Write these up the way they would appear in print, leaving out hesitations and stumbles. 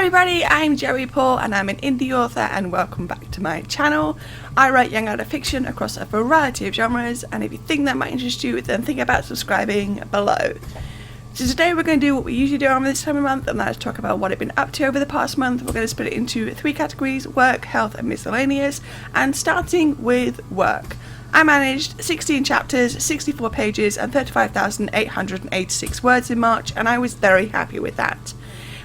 everybody, I'm Jerry Paul and I'm an indie author and welcome back to my channel. I write young adult fiction across a variety of genres, and if you think that might interest you, then think about subscribing below. So today we're going to do what we usually do around this time of month, and that is talk about what I've been up to over the past month. We're going to split it into three categories: work, health and miscellaneous, and starting with work. I managed 16 chapters, 64 pages and 35,886 words in March, and I was very happy with that.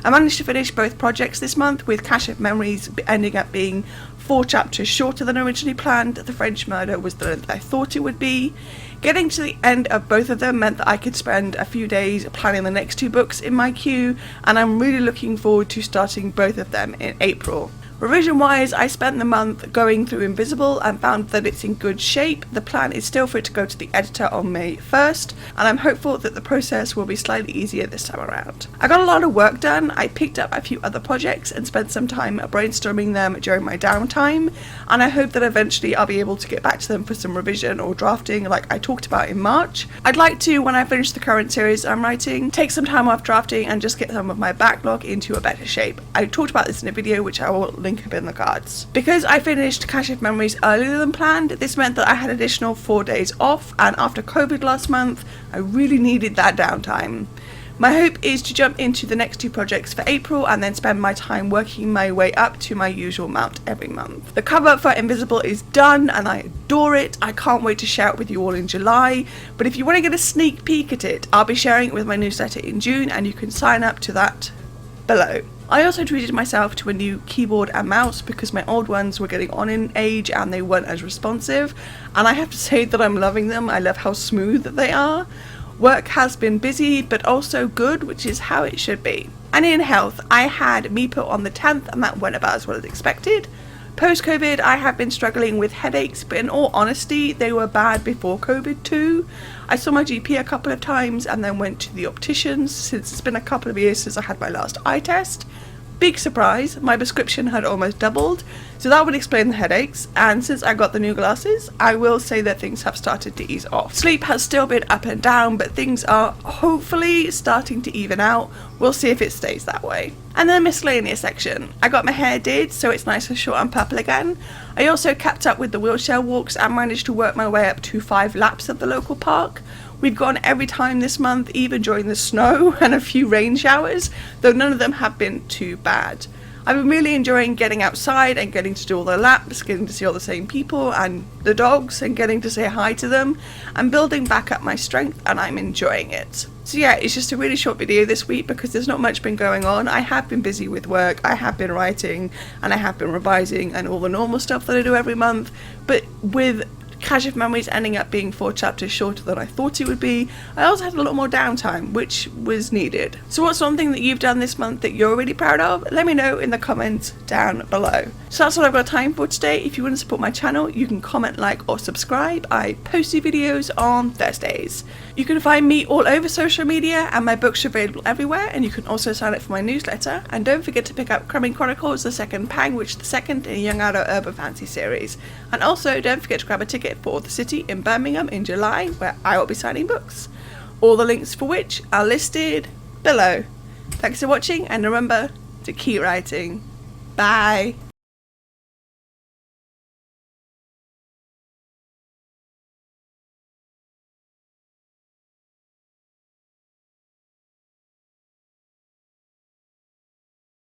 I managed to finish both projects this month, with Cache of Memories ending up being 4 chapters shorter than originally planned. The French Murder was the length I thought it would be. Getting to the end of both of them meant that I could spend a few days planning the next 2 books in my queue, and I'm really looking forward to starting both of them in April. Revision wise, I spent the month going through Invisible and found that it's in good shape. The plan is still for it to go to the editor on May 1st, and I'm hopeful that the process will be slightly easier this time around. I got a lot of work done. I picked up a few other projects and spent some time brainstorming them during my downtime, and I hope that eventually I'll be able to get back to them for some revision or drafting like I talked about in March. I'd like to, when I finish the current series I'm writing, take some time off drafting and just get some of my backlog into a better shape. I talked about this in a video which I will link up in the cards. Because I finished Cache of Memories earlier than planned, this meant that I had additional 4 days off, and after COVID last month, I really needed that downtime. My hope is to jump into the next 2 projects for April and then spend my time working my way up to my usual amount every month. The cover for Invisible is done and I adore it. I can't wait to share it with you all in July, but if you want to get a sneak peek at it, I'll be sharing it with my newsletter in June, and you can sign up to that below. I also treated myself to a new keyboard and mouse because my old ones were getting on in age and they weren't as responsive, and I have to say that I'm loving them. I love how smooth they are. Work has been busy but also good, which is how it should be. And in health, I had MePut on the 10th and that went about as well as expected. Post-COVID, I have been struggling with headaches, but in all honesty, they were bad before COVID too. I saw my GP a couple of times and then went to the opticians, since it's been a couple of years since I had my last eye test. Big surprise, my prescription had almost doubled, so that would explain the headaches, and since I got the new glasses, I will say that things have started to ease off. Sleep has still been up and down, but things are hopefully starting to even out. We'll see if it stays that way. And then miscellaneous section. I got my hair did, so it's nice and short and purple again. I also kept up with the wheelchair walks and managed to work my way up to 5 laps at the local park. We've gone every time this month, even during the snow and a few rain showers, though none of them have been too bad. I've been really enjoying getting outside and getting to do all the laps, getting to see all the same people and the dogs and getting to say hi to them, and building back up my strength, and I'm enjoying it. So yeah, it's just a really short video this week because there's not much been going on. I have been busy with work, I have been writing, and I have been revising and all the normal stuff that I do every month, but with Cache of Memories ending up being 4 chapters shorter than I thought it would be, I also had a lot more downtime, which was needed. So what's one thing that you've done this month that you're really proud of? Let me know in the comments down below. So that's all I've got time for today. If you want to support my channel, you can comment, like or subscribe. I post new videos on Thursdays. You can find me all over social media, and my books are available everywhere, and you can also sign up for my newsletter. And don't forget to pick up Crumbing Chronicles: The Second Pang, which is the second in a young adult urban fantasy series. And also don't forget to grab a ticket for the city in Birmingham in July, where I will be signing books. All the links for which are listed below. Thanks for watching, and remember to keep writing. Bye.